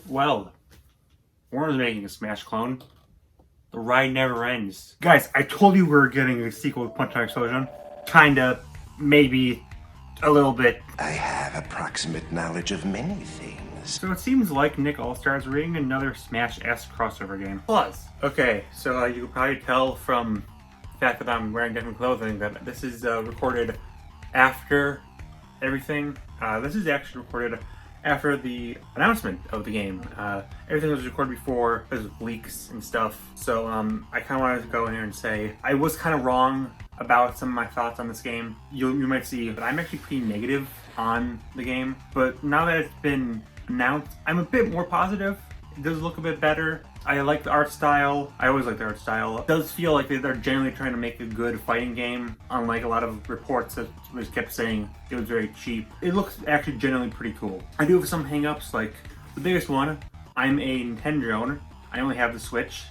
Well, Warner's making a Smash clone. The ride never ends. Guys, I told you we were getting a sequel to Punch Out Explosion. Kinda, maybe, a little bit. I have approximate knowledge of many things. So it seems like Nick All-Star's reading another Smash-esque crossover game. Plus, okay, so you can probably tell from the fact that I'm wearing different clothing that this is recorded after everything. This is actually recorded after the announcement of the game. Everything was recorded before, there's leaks and stuff. So I kind of wanted to go in here and say, I was kind of wrong about some of my thoughts on this game. You might see, but I'm actually pretty negative on the game. But now that it's been announced, I'm a bit more positive. It does look a bit better. I like the art style. I always like the art style. It does feel like they're generally trying to make a good fighting game, unlike a lot of reports that just kept saying it was very cheap. It looks actually generally pretty cool. I do have some hang-ups, like the biggest one, I'm a Nintendo. I only have the Switch.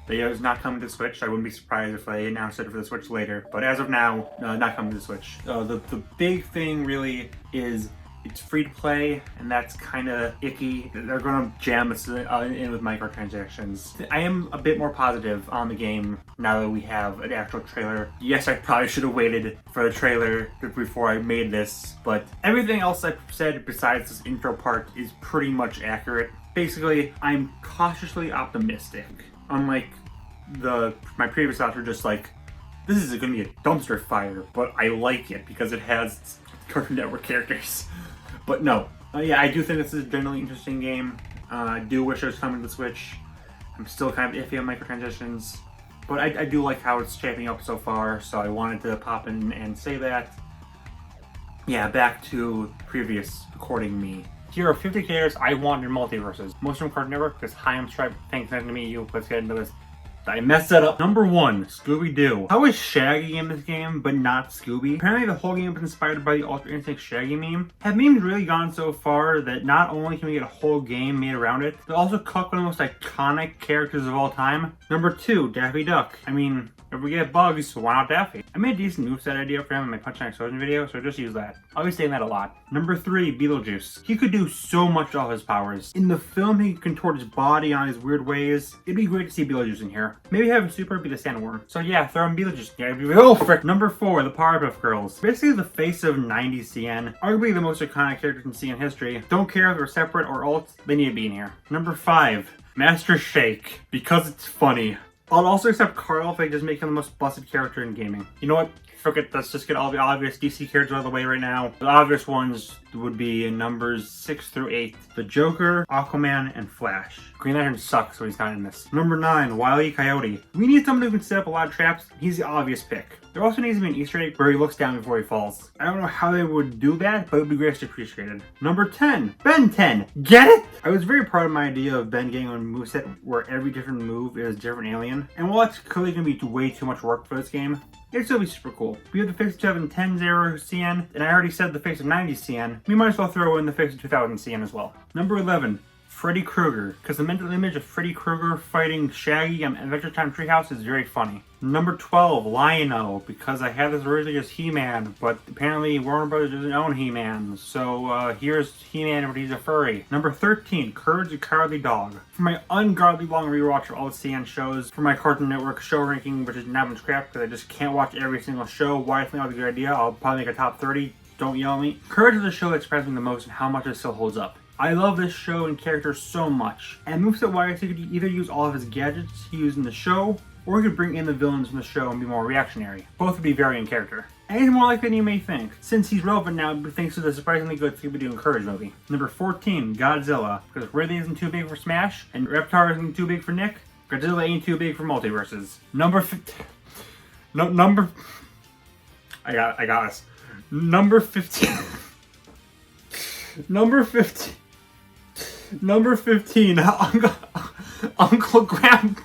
It is not coming to the Switch. I wouldn't be surprised if they announced it for the Switch later. But as of now, not coming to the Switch. The big thing really is it's free to play, and that's kind of icky. They're going to jam us in with microtransactions. I am a bit more positive on the game now that we have an actual trailer. Yes, I probably should have waited for the trailer before I made this, but everything else I've said besides this intro part is pretty much accurate. I'm cautiously optimistic. Unlike my previous thoughts were just like, this is going to be a dumpster fire, but I like it because it has Cartoon Network characters. But no, yeah, I do think this is a generally interesting game. I do wish it was coming to the Switch. I'm still kind of iffy on microtransactions, but I do like how it's shaping up so far, so I wanted to pop in and say that. Yeah, back to previous recording me. Here are 50 characters I want in Multiversus. Most from Cartoon Network, because hi, I'm Stripe. Thanks for to meet you. Let's get into this. I messed that up. Number 1, Scooby Doo. How is Shaggy in this game, but not Scooby? Apparently the whole game was inspired by the Ultra Instinct Shaggy meme. Have memes really gone so far that not only can we get a whole game made around it, but also cook one of the most iconic characters of all time? Number 2, Daffy Duck. I mean, if we get bugs, why not Daffy? I made a decent moveset idea for him in my Punch Out Explosion video, so just use that. I'll be saying that a lot. Number 3, Beetlejuice. He could do so much with all his powers. In the film, he could contort his body on his weird ways. It'd be great to see Beetlejuice in here. Maybe have him super be the sandworm. So yeah, throw in Beetlejuice. Yeah, oh frick. Number 4, the Powerpuff Girls. Basically the face of 90s CN. Arguably the most iconic character in CN history. Don't care if they're separate or alt, they need to be in here. Number 5, Master Shake. Because it's funny. I'll also accept Carl if they just make him the most busted character in gaming. You know what? Forget, let's just get all the obvious DC characters out of the way right now. The obvious ones would be in numbers 6 through 8. The Joker, Aquaman, and Flash. Green Lantern sucks, so he's not in this. Number 9, Wiley Coyote. We need someone who can set up a lot of traps. He's the obvious pick. There also needs to be an Easter egg where he looks down before he falls. I don't know how they would do that, but it would be greatly appreciated. Number 10, Ben 10. Get it? I was very proud of my idea of Ben getting a moveset where every different move is a different alien. And while it's clearly going to be way too much work for this game, it'd still be super cool. We have the face of 2010 Zero CN, and I already said the face of 90s CN. We might as well throw in the face of 2000 CN as well. Number 11, Freddy Krueger, because the mental image of Freddy Krueger fighting Shaggy on Adventure Time Treehouse is very funny. Number 12, Lion-O, because I had this originally as He-Man, but apparently Warner Brothers doesn't own He-Man, so here's He-Man, but he's a furry. Number 13, Courage the Cowardly Dog. For my ungodly long rewatch of all the CN shows, for my Cartoon Network show ranking, which has now been scrapped because I just can't watch every single show, why I think that was a good idea, I'll probably make a top 30, don't yell at me. Courage is the show that surprised me the most and how much it still holds up. I love this show and character so much, and moveset-wise, he could either use all of his gadgets he used in the show, or he could bring in the villains from the show and be more reactionary. Both would be very in character. And he's more likely than you may think, since he's relevant now thanks to the surprisingly good Scooby Doo and Courage movie. Number 14, Godzilla, because Ridley isn't too big for Smash, and Reptar isn't too big for Nick, Godzilla ain't too big for Multiversus. Number 15... I got this. Number 15... Number 15... Number 15, Uncle Grandpa.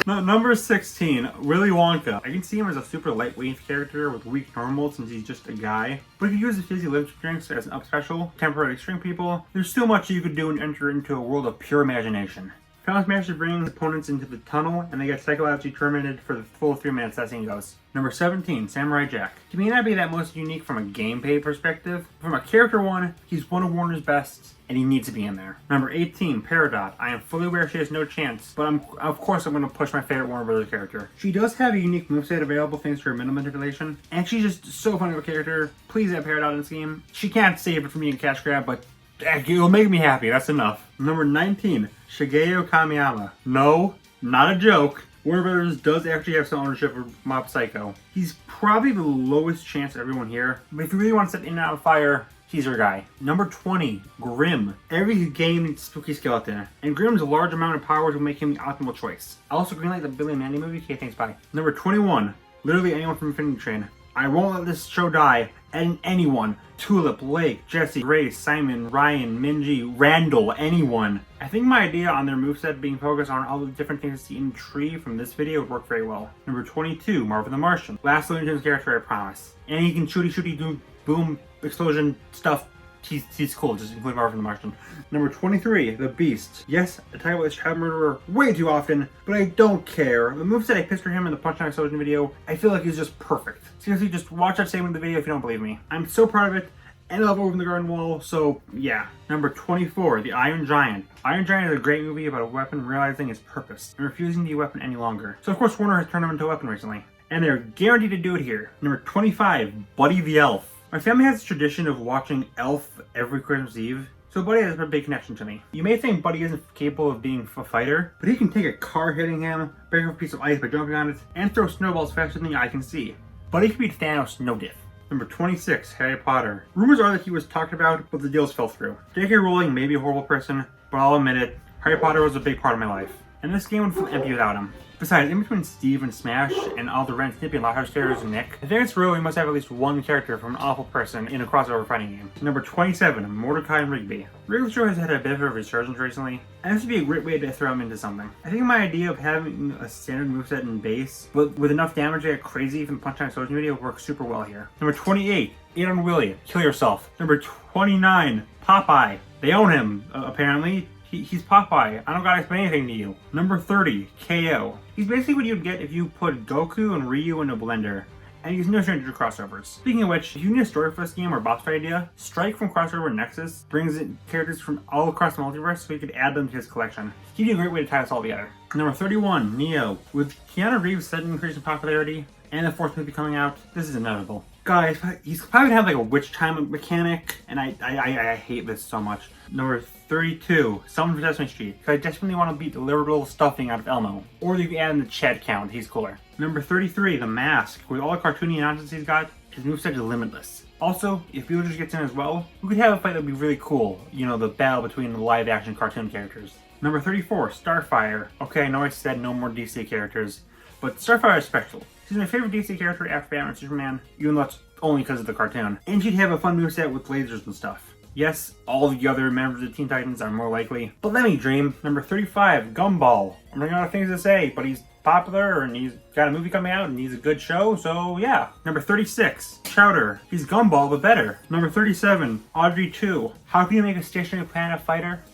Number 16, Willy Wonka. I can see him as a super lightweight character with weak normal since he's just a guy. But if you use the fizzy lift drinks as an up special, temporarily string people, there's so much you could do and enter into a world of pure imagination. Final Smasher brings opponents into the tunnel, and they get psychologically tormented for the full 3 minutes. That scene goes. Number 17, Samurai Jack. He may not be that most unique from a gameplay perspective. From a character one, he's one of Warner's best, and he needs to be in there. Number 18, Peridot. I am fully aware she has no chance, but of course I'm going to push my favorite Warner Brothers character. She does have a unique moveset available thanks to her mental manipulation, and she's just so fun of a character. Please have Peridot in this game. She can't save it from being a cash grab, but it'll make me happy. That's enough. Number 19, Shigeo Kamiyama. No, not a joke. Warner Brothers does actually have some ownership of Mob Psycho. He's probably the lowest chance of everyone here, but if you really want to set in and out of fire, he's your guy. Number 20, Grimm. Every game needs a spooky skeleton, and Grimm's large amount of powers will make him the optimal choice. I also greenlight the Billy and Mandy movie. Okay, thanks, bye. Number 21, literally anyone from Infinity Train. I won't let this show die. And anyone. Tulip, Lake, Jesse, Grace, Simon, Ryan, Minji, Randall, anyone. I think my idea on their moveset being focused on all the different things to see in the tree from this video would work very well. Number 22, Marvin the Martian. Last Looney Tunes character, I promise. And he can shooty, do boom, explosion, stuff. He's cool, just include Marvin the Martian. Number 23, The Beast. Yes, I talk about this child murderer way too often, but I don't care. The moveset I picture him in the Punch-Out Explosion video, I feel like is just perfect. Seriously, just watch that segment of the video if you don't believe me. I'm so proud of it, and I love Over the Garden Wall, so yeah. Number 24, The Iron Giant. Iron Giant is a great movie about a weapon realizing its purpose and refusing to be a weapon any longer. So of course Warner has turned him into a weapon recently, and they're guaranteed to do it here. Number 25, Buddy the Elf. My family has a tradition of watching Elf every Christmas Eve, so Buddy has a big connection to me. You may think Buddy isn't capable of being a fighter, but he can take a car hitting him, break off a piece of ice by jumping on it, and throw snowballs faster than the eye can see. Buddy can beat Thanos no diff. Number 26, Harry Potter. Rumors are that he was talked about, but the deals fell through. J.K. Rowling may be a horrible person, but I'll admit it, Harry Potter was a big part of my life, and this game would feel empty without him. Besides, in between Steve and Smash and all the Ren, Snippy, and Loud House characters and Nick, I think it's real we must have at least one character from an awful person in a crossover fighting game. Number 27, Mordecai and Rigby. Rigby's show has had a bit of a resurgence recently, and this would be a great way to throw him into something. I think my idea of having a standard moveset in base, but with enough damage to get crazy from the Punch-Out Explosion video works super well here. Number 28, Aiden Willie, Kill Yourself. Number 29, Popeye. They own him, apparently. He's Popeye. I don't gotta explain anything to you. Number 30, KO. He's basically what you'd get if you put Goku and Ryu in a blender. And he's no stranger to crossovers. Speaking of which, if you need a story for this game or boss fight idea, Strike from Crossover Nexus brings in characters from all across the multiverse so you could add them to his collection. He'd be a great way to tie this all together. Number 31, Neo. With Keanu Reeves' sudden increase in popularity and the fourth movie coming out, this is inevitable. Guys, he's probably gonna have like a witch time mechanic, and I hate this so much. Number 32, Someone from Sesame Street, because I desperately want to beat the literal stuffing out of Elmo. Or you can add in the Chad count, he's cooler. Number 33, The Mask. With all the cartoony nonsense he's got, his moveset is limitless. Also, if Beetlejuice gets in as well, we could have a fight that would be really cool. You know, the battle between the live action cartoon characters. Number 34, Starfire. Okay, I know I said no more DC characters, but Starfire is special. She's my favorite DC character after Batman and Superman, even though it's only because of the cartoon. And she'd have a fun moveset with lasers and stuff. Yes, all the other members of Teen Titans are more likely, but let me dream. Number 35, Gumball. I'm running out of things to say, but he's popular and he's got a movie coming out and he's a good show, so yeah. Number 36, Chowder. He's Gumball, but better. Number 37, Audrey 2. How can you make a stationary planet fighter?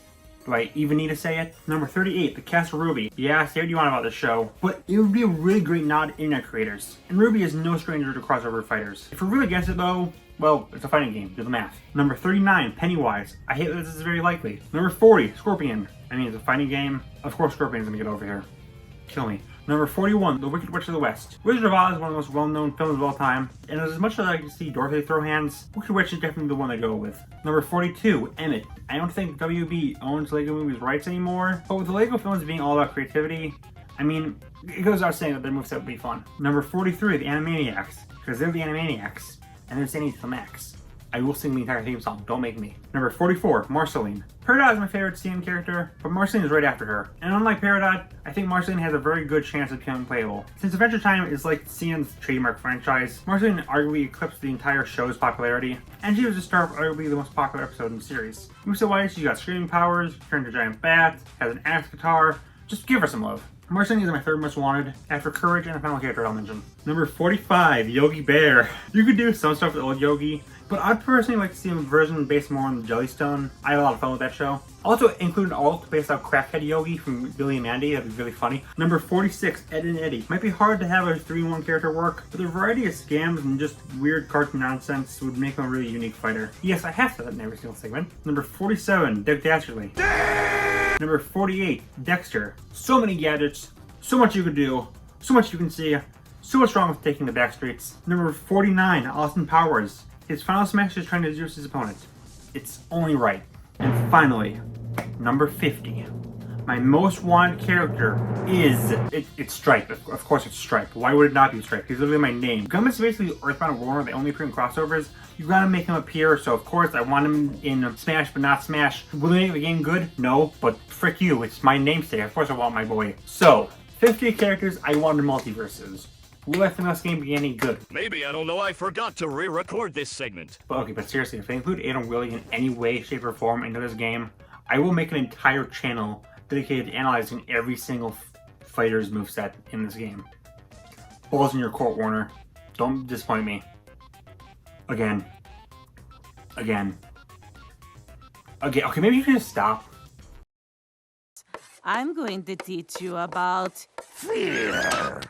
Do I even need to say it? Number 38, the cast of Ruby. Yeah, say what you want about this show, but it would be a really great nod to internet creators. And Ruby is no stranger to crossover fighters. If we're really against it though, well, it's a fighting game, do the math. Number 39, Pennywise. I hate that this is very likely. Number 40, Scorpion. I mean, it's a fighting game. Of course Scorpion's gonna get over here. Kill me. Number 41, The Wicked Witch of the West. Wizard of Oz is one of the most well-known films of all time, and as much as I like to see Dorothy throw hands, Wicked Witch is definitely the one to go with. Number 42, Emmett. I don't think WB owns LEGO Movies rights anymore, but with the LEGO films being all about creativity, I mean, it goes without saying that their moveset would be fun. Number 43, the Animaniacs, because they're the Animaniacs, and they're singing to the max. I will sing the entire theme song, don't make me. Number 44, Marceline. Peridot is my favorite CM character, but Marceline is right after her. And unlike Peridot, I think Marceline has a very good chance of becoming playable. Since Adventure Time is like CM's trademark franchise, Marceline arguably eclipsed the entire show's popularity, and she was the star of arguably the most popular episode in the series. Moveset-wise, she got screaming powers, turned to a giant bat, has an axe guitar. Just give her some love. Marceline is my third most wanted, after Courage and a final character I'll mention. Number 45, Yogi Bear. You could do some stuff with old Yogi, but I'd personally like to see a version based more on the Jellystone. I had a lot of fun with that show. Also include an alt based on Crackhead Yogi from Billy and Mandy, that'd be really funny. Number 46, Ed and Eddie. Might be hard to have a 3-in-1 character work, but the variety of scams and just weird cartoon nonsense would make him a really unique fighter. Yes, I have said that in every single segment. Number 47, Dick Dastardly. Number 48, Dexter. So many gadgets, so much you could do, so much you can see, so much wrong with taking the back streets. Number 49, Austin Powers. His final smash is trying to juice his opponent. It's only right. And finally, number 50. My most wanted character is... It's Stripe. Of course it's Stripe. Why would it not be Stripe? He's literally my name. Gum is basically Earthbound and Warner. They only appear in crossovers. You gotta make him appear, so of course I want him in Smash, but not Smash. Will they make the game good? No, but frick you. It's my namesake. Of course I want my boy. So, 50 characters I want in Multiversus. Will that FNL game be any good? Maybe, I don't know, I forgot to re-record this segment. But okay, but seriously, if they include Ada and Willy in any way, shape, or form into this game, I will make an entire channel dedicated to analyzing every single fighter's moveset in this game. Balls in your court, Warner. Don't disappoint me. Again. Okay, maybe you can just stop. I'm going to teach you about Fear.